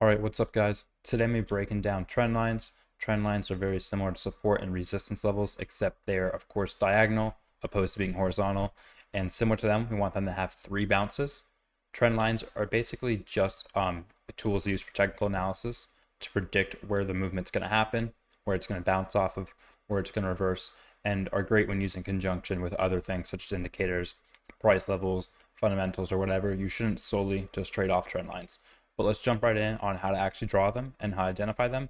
All right, what's up, guys? Today I'm breaking down trend lines. Trend lines are very similar to support and resistance levels, except they're, of course, diagonal, opposed to being horizontal. And similar to them, we want them to have three bounces. Trend lines are basically just tools used for technical analysis to predict where the movement's going to happen, where it's going to bounce off of, where it's going to reverse, and are great when used in conjunction with other things such as indicators, price levels, fundamentals, or whatever. You shouldn't solely just trade off trend lines. But let's jump right in on how to actually draw them and how to identify them.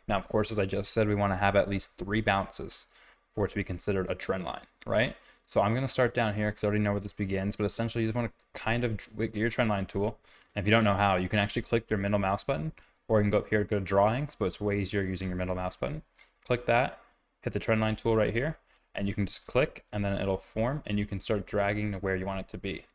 Now, of course, as I just said, we want to have at least three bounces for it to be considered a trend line, right? So I'm going to start down here because I already know where this begins, but essentially you just want to kind of get your trend line tool. And if you don't know how, you can actually click your middle mouse button, or you can go up here, go to drawings, but it's way easier using your middle mouse button. Click that, hit the trend line tool right here, and you can just click and then it'll form and you can start dragging to where you want it to be.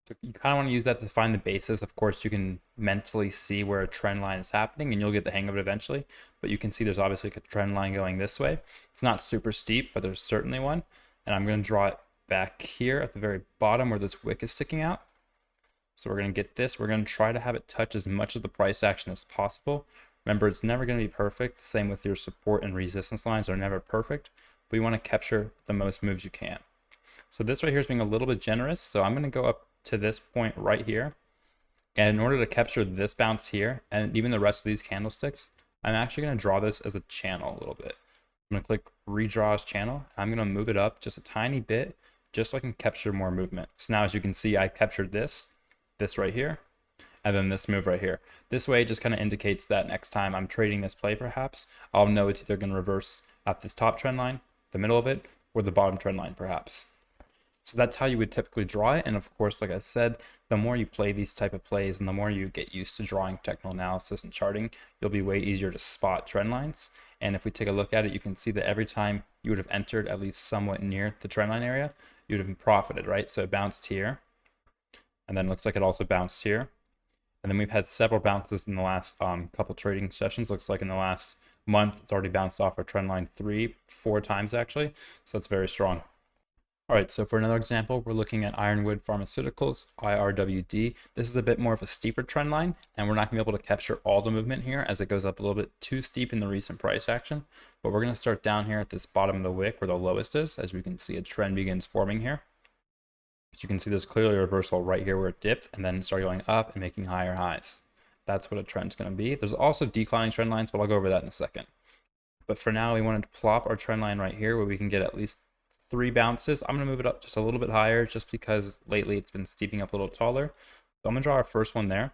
So you kind of want to use that to find the basis. Of course, you can mentally see where a trend line is happening and you'll get the hang of it eventually. But you can see there's obviously a trend line going this way. It's not super steep, but there's certainly one. And I'm going to draw it back here at the very bottom where this wick is sticking out. So we're going to get this. We're going to try to have it touch as much of the price action as possible. Remember, it's never going to be perfect. Same with your support and resistance lines are never perfect, but you want to capture the most moves you can. So this right here is being a little bit generous. So I'm going to go up to this point right here. And in order to capture this bounce here, and even the rest of these candlesticks, I'm actually going to draw this as a channel a little bit. I'm going to click redraw as channel. I'm going to move it up just a tiny bit, just so I can capture more movement. So now as you can see, I captured this right here, and then this move right here. This way it just kind of indicates that next time I'm trading this play, perhaps, I'll know it's either going to reverse at this top trend line, the middle of it, or the bottom trend line, perhaps. So that's how you would typically draw it. And of course, like I said, the more you play these type of plays and the more you get used to drawing technical analysis and charting, you'll be way easier to spot trend lines. And if we take a look at it, you can see that every time you would have entered at least somewhat near the trend line area, you would have profited, right? So it bounced here, and then it looks like it also bounced here. And then we've had several bounces in the last couple trading sessions. Looks like in the last month, it's already bounced off our trend line 4 times actually. So that's very strong. All right, so for another example, we're looking at Ironwood Pharmaceuticals, IRWD. This is a bit more of a steeper trend line, and we're not going to be able to capture all the movement here as it goes up a little bit too steep in the recent price action. But we're going to start down here at this bottom of the wick where the lowest is. As we can see, a trend begins forming here. As you can see, there's clearly a reversal right here where it dipped and then started going up and making higher highs. That's what a trend's going to be. There's also declining trend lines, but I'll go over that in a second. But for now, we wanted to plop our trend line right here where we can get at least 3 bounces. I'm going to move it up just a little bit higher just because lately it's been steeping up a little taller. So I'm going to draw our first one there.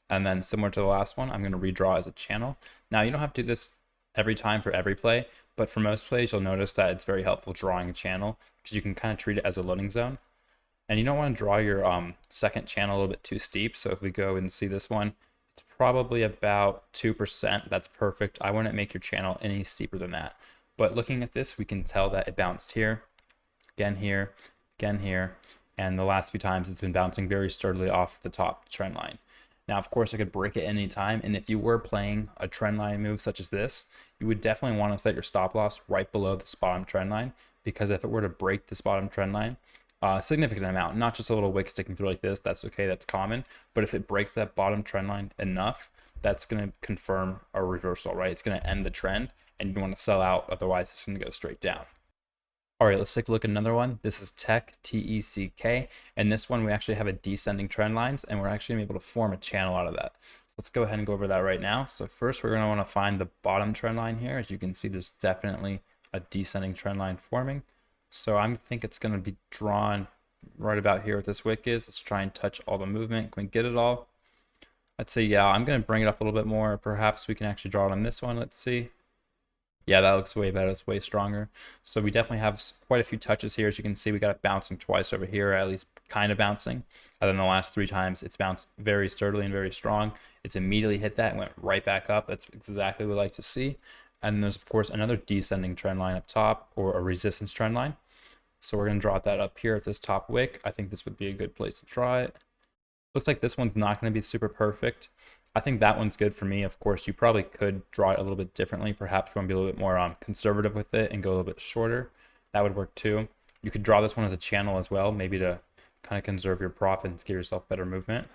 And then similar to the last one, I'm going to redraw as a channel. Now, you don't have to do this every time for every play, but for most plays, you'll notice that it's very helpful drawing a channel because you can kind of treat it as a loading zone. And you don't want to draw your second channel a little bit too steep. So if we go and see this one, it's probably about 2%. That's perfect. I wouldn't make your channel any steeper than that. But looking at this, we can tell that it bounced here, again here, again here, and the last few times it's been bouncing very sturdily off the top trend line. Now, of course, I could break it any time, and if you were playing a trend line move such as this, you would definitely want to set your stop loss right below this bottom trend line, because if it were to break this bottom trend line, a significant amount, not just a little wick sticking through like this, that's okay, that's common, but if it breaks that bottom trend line enough, that's going to confirm a reversal, right? It's going to end the trend, and you want to sell out, otherwise it's going to go straight down. All right, let's take a look at another one. This is Tech, T-E-C-K, and this one we actually have a descending trend lines, and we're actually able to form a channel out of that. So let's go ahead and go over that right now. So first we're going to want to find the bottom trend line here. As you can see, there's definitely a descending trend line forming. So I think it's going to be drawn right about here where this wick is. Let's try and touch all the movement. Can we get it all? Let's say, yeah, I'm going to bring it up a little bit more. Perhaps we can actually draw it on this one. Let's see. Yeah, that looks way better. It's way stronger. So we definitely have quite a few touches here. As you can see, we got it bouncing twice over here, at least kind of bouncing. And then the last 3 times, it's bounced very sturdily and very strong. It's immediately hit that and went right back up. That's exactly what we like to see. And then there's, of course, another descending trend line up top, or a resistance trend line. So we're going to draw that up here at this top wick. I think this would be a good place to draw it. Looks like this one's not going to be super perfect. I think that one's good for me. Of course, you probably could draw it a little bit differently. Perhaps you want to be a little bit more conservative with it and go a little bit shorter. That would work too. You could draw this one as a channel as well, maybe to kind of conserve your profits, give yourself better movement.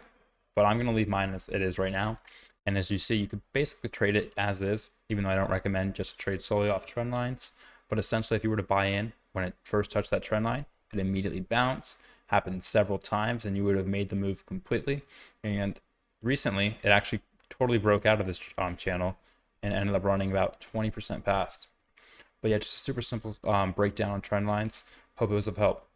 But I'm going to leave mine as it is right now. And as you see, you could basically trade it as is, even though I don't recommend just trade solely off trend lines. But essentially, if you were to buy in when it first touched that trend line, it immediately bounced, happened several times, and you would have made the move completely. And recently, it actually totally broke out of this channel and ended up running about 20% past. But yeah, just a super simple breakdown on trend lines. Hope it was of help.